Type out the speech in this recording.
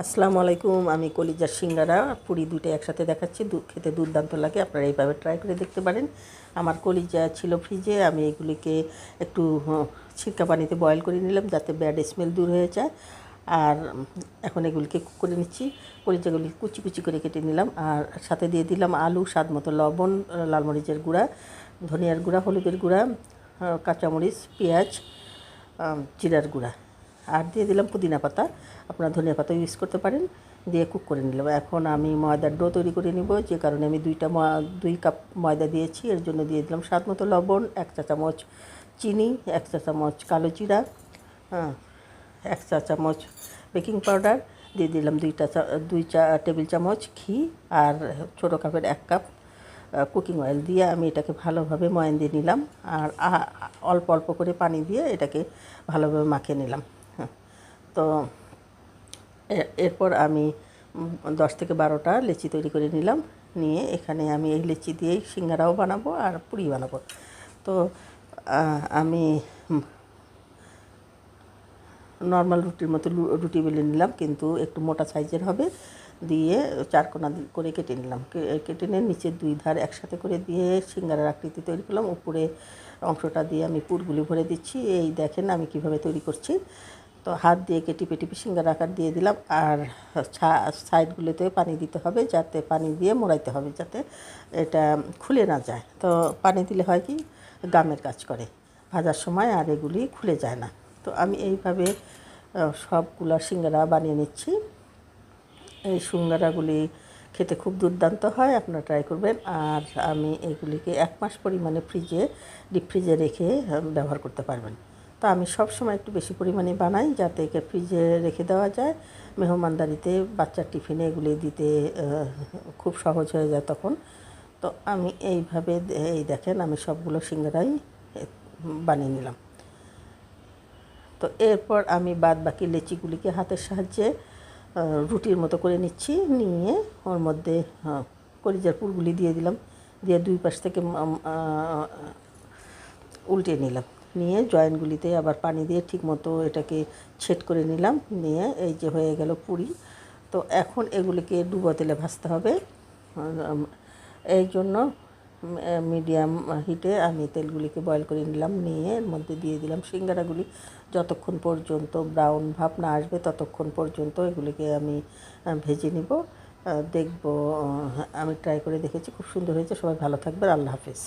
আসসালামু আলাইকুম। আমি কলিজার সিঙ্গারা পুরি দুইটাই একসাথে দেখাচ্ছি। খেতে দুর্দান্ত লাগে, আপনারা এইভাবে ট্রাই করে দেখতে পারেন। আমার কলিজা ছিল ফ্রিজে, আমি এগুলিকে একটু ছিরকা পানিতে বয়েল করে নিলাম যাতে ব্যাড স্মেল দূর হয়ে যায়। আর এখন এগুলিকে কুক করে নিচ্ছি। কলিজাগুলি কুচি কুচি করে কেটে নিলাম, আর সাথে দিয়ে দিলাম আলু, স্বাদ মতো লবণ, লাল মরিচের গুঁড়া, ধনিয়ার গুঁড়া, হলুদের গুঁড়া, কাঁচামরিচ, পেঁয়াজ, জিরার গুঁড়া, আর দিয়ে দিলাম পুদিনা পাতা, আপনারা ধনিয়া পাতা ইউজ করতে পারেন। দিয়ে কুক করে নিলাম। এখন আমি ময়দার ডো তৈরি করে নিব, যে কারণে আমি 2 কাপ ময়দা দিয়েছি। এর জন্য দিয়ে দিলাম স্বাদ মতো লবণ, 1 চা চামচ চিনি, 1 চা চামচ কালো জিরা, 1 চা চামচ বেকিং পাউডার, দিয়ে দিলাম 2 টেবিল চামচ ঘি, আর ছোটো কাপের 1 কাপ কুকিং অয়েল দিয়ে আমি এটাকে ভালোভাবে ময়ান দিয়ে নিলাম। আর অল্প অল্প করে পানি দিয়ে এটাকে ভালোভাবে মাখিয়ে নিলাম। তো এরপর আমি 10 থেকে 12টা লেচি তৈরি করে নিলাম। নিয়ে এখানে আমি এই লেচি দিয়েই সিঙ্গারাও বানাবো আর পুরি বানাবো। তো আমি নর্মাল রুটির মতো রুটি বেলে নিলাম, কিন্তু একটু মোটা সাইজের হবে। দিয়ে 4 কোনা করে কেটে নিলাম। কেটে নিয়ে নিচের 2 ধার একসাথে করে দিয়ে সিঙ্গারার আকৃতি তৈরি করলাম। উপরে অংশটা দিয়ে আমি পুরগুলি ভরে দিচ্ছি। এই দেখেন আমি কিভাবে তৈরি করছি। তো হাত দিয়ে টিপে টিপে সিঙ্গারা আকার দিয়ে দিলাম। আর সাইডগুলোতে পানি দিতে হবে, যাতে পানি দিয়ে মোড়াইতে হবে যাতে এটা খুলে না যায়। তো পানি দিলে হয় কি, গামের কাজ করে ভাজার সময়, আর এগুলি খুলে যায় না। তো আমি এইভাবে সবগুলো সিঙ্গারা বানিয়ে নিচ্ছি। এই সিঙ্গারাগুলি খেতে খুব দুর্দান্ত হয়, আপনারা ট্রাই করবেন। আর আমি এগুলিকে 1 মাস পরিমাণে ডিপ ফ্রিজে রেখে ব্যবহার করতে পারবেন। তো আমি সব সময় একটু বেশি পরিমাণে বানাই, যাতে একে ফ্রিজে রেখে দেওয়া যায়। মেহমানদারিতে বাচ্চার টিফিনে এগুলি দিতে খুব সহজ হয়ে যায় তখন। তো আমি এইভাবে এই দেখেন আমি সবগুলো সিঙ্গারাই বানিয়ে নিলাম। তো এরপর আমি বাদ বাকি লেচিগুলিকে হাতের সাহায্যে রুটির মতো করে নিচ্ছি। নিয়ে ওর মধ্যে কলিজার পুরগুলি দিয়ে দিলাম। দিয়ে 2 পাশ থেকে উল্টে নিলাম। নিয়ে জয়েন্টগুলিতে আবার পানি দিয়ে ঠিকমতো এটাকে ছেদ করে নিলাম। নিয়ে এই যে হয়ে গেল পুরি। তো এখন এগুলিকে ডুবো তেলে ভাজতে হবে। এই জন্য মিডিয়াম হিটে আমি তেলগুলিকে বয়েল করে নিলাম। নিয়ে এর মধ্যে দিয়ে দিলাম সিঙ্গারাগুলি। যতক্ষণ পর্যন্ত ব্রাউন ভাব না আসবে ততক্ষণ পর্যন্ত এগুলিকে আমি ভেজে নিব। দেখব, আমি ট্রাই করে দেখেছি, খুব সুন্দর হয়েছে। সবাই ভালো থাকবেন। আল্লাহ হাফেজ।